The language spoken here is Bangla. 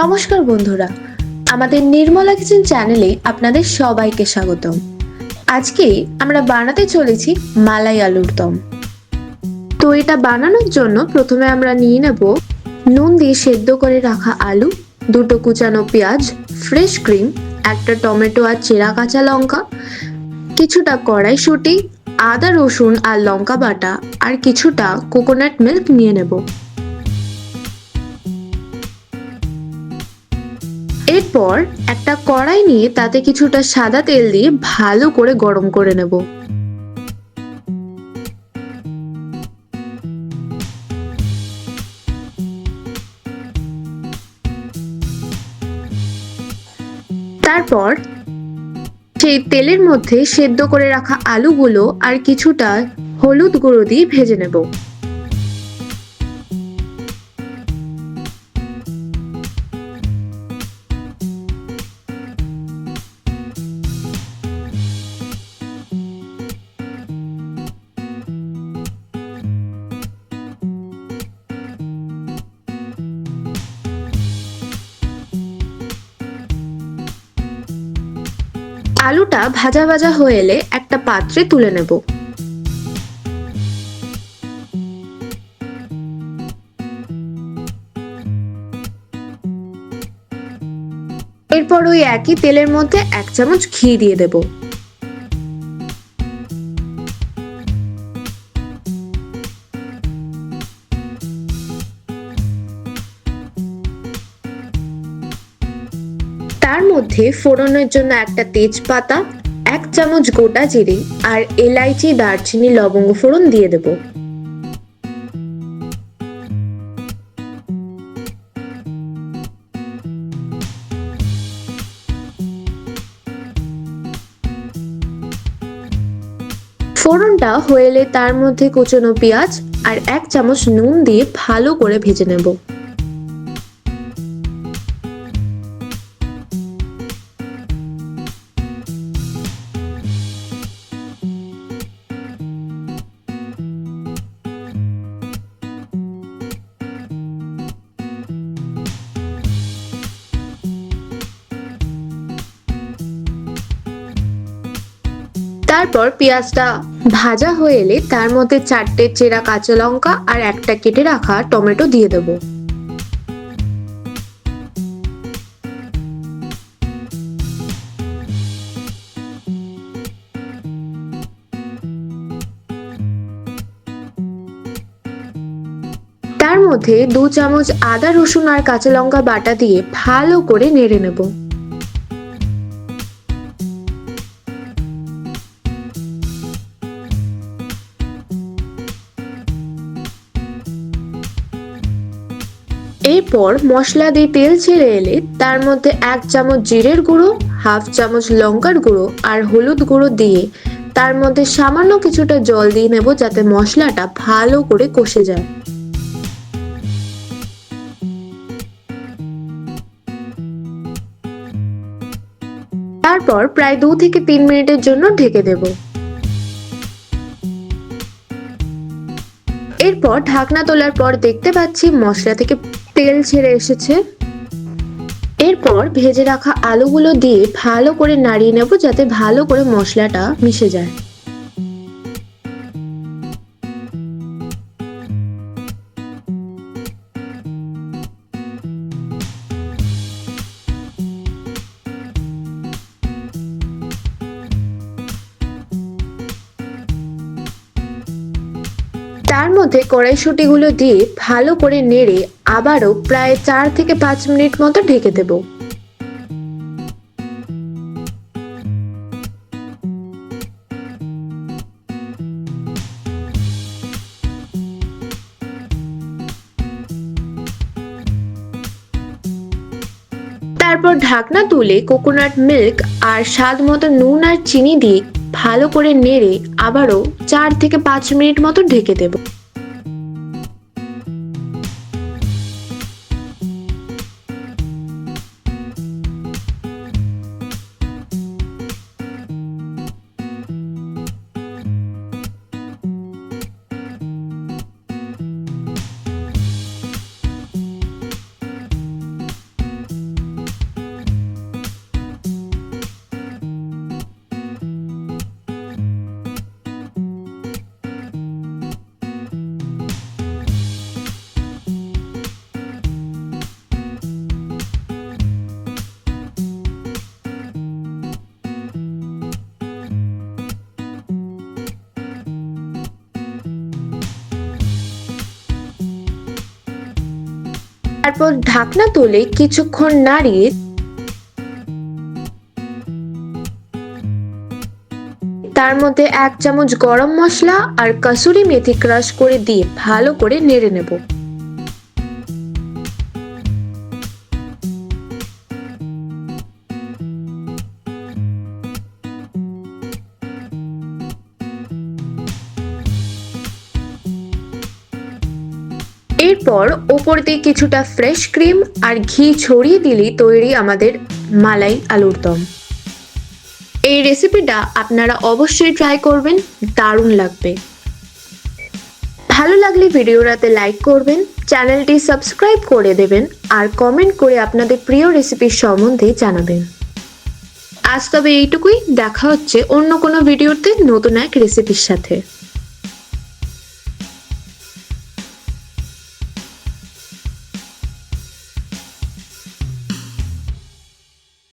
নমস্কার বন্ধুরা, আমাদের নির্মলা কিচেন চ্যানেলে আপনাদের সবাইকে স্বাগতম। আজকে আমরা বানাতে চলেছি মালাই আলুর দম। তো এটা বানানোর জন্য প্রথমে আমরা নিয়ে নেব নুন দিয়ে সেদ্ধ করে রাখা আলু, দুটো কুচানো পেঁয়াজ, ফ্রেশ ক্রিম, একটা টমেটো আর চেরা কাঁচা লঙ্কা, কিছুটা কড়াইশুঁটি, আদা রসুন আর লঙ্কা বাটা আর কিছুটা কোকোনাট মিল্ক নিয়ে নেব। এরপর একটা কড়াই নিয়ে তাতে কিছুটা সাদা তেল দিয়ে ভালো করে গরম করে নেব। তারপর সেই তেলের মধ্যে সেদ্ধ করে রাখা আলুগুলো আর কিছুটা হলুদ গুঁড়ো দিয়ে ভেজে নেব। আলুটা ভাজা ভাজা হয়ে এলে একটা পাত্রে তুলে নেব। এরপর ওই একই তেলের মধ্যে 1 চামচ ঘি দিয়ে দেব। তার মধ্যে ফোড়নের জন্য একটা তেজপাতা, 1 চামচ গোটা জিরে আর এলাইচি, দারচিনি, লবঙ্গ ফোড়ন দিয়ে দেব। ফোড়নটা হয়ে এলে তার মধ্যে কুচনো পেঁয়াজ আর 1 চামচ নুন দিয়ে ভালো করে ভেজে নেব। তারপর পেঁয়াজটা ভাজা হয়ে এলে তার মধ্যে 4টে চেরা কাঁচা লঙ্কা আর একটা কেটে রাখা টমেটো দিয়ে দেব। তার মধ্যে 2 চামচ আদা রসুন আর কাঁচা লঙ্কা বাটা দিয়ে ভালো করে নেড়ে নেব। এরপর মশলা দিয়ে তেল ছেড়ে এলে তার মধ্যে 1 চামচ জিরের গুঁড়ো, 1/2 চামচ লঙ্কার গুঁড়ো আর হলুদ গুঁড়ো দিয়ে তার মধ্যে সামান্য কিছুটা জল দিয়ে নেব যাতে মশলাটা ভালো করে কষে যায়। তারপর প্রায় 2 থেকে 3 মিনিটের জন্য ঢেকে দেব। এরপর ঢাকনা তোলার পর দেখতে পাচ্ছি মশলা থেকে তেল ছেড়ে এসেছে। এরপর ভেজে রাখা আলুগুলো দিয়ে ভালো করে নাড়িয়ে নেব যাতে ভালো করে মশলাটা মিশে যায়। তার মধ্যে কড়াইশুঁটিগুলো দিয়ে ভালো করে নেড়ে আবারও প্রায় 4 থেকে 5 মিনিট মতো ঢেকে দেব। তারপর ঢাকনা তুলে কোকোনাট মিল্ক আর স্বাদ মতো নুন আর চিনি দিয়ে ভালো করে নেড়ে আবারও 4 থেকে 5 মিনিট মতো ঢেকে দেব। তারপর ঢাকনা তুলে কিছুক্ষণ নাড়িয়ে তার মধ্যে 1 চামচ গরম মশলা আর কাসুরি মেথি ক্রাশ করে দিয়ে ভালো করে নেড়ে নেব। এরপর ওপর দিয়ে কিছুটা ফ্রেশ ক্রিম আর ঘি ছড়িয়ে দিলেই তৈরি আমাদের মালাই আলুর দম। এই রেসিপিটা আপনারা অবশ্যই ট্রাই করবেন, দারুণ লাগবে। ভালো লাগলে ভিডিওটাতে লাইক করবেন, চ্যানেলটি সাবস্ক্রাইব করে দেবেন আর কমেন্ট করে আপনাদের প্রিয় রেসিপির সম্বন্ধে জানাবেন। আজ তবে এইটুকুই, দেখা হচ্ছে অন্য কোনো ভিডিওতে নতুন এক রেসিপির সাথে।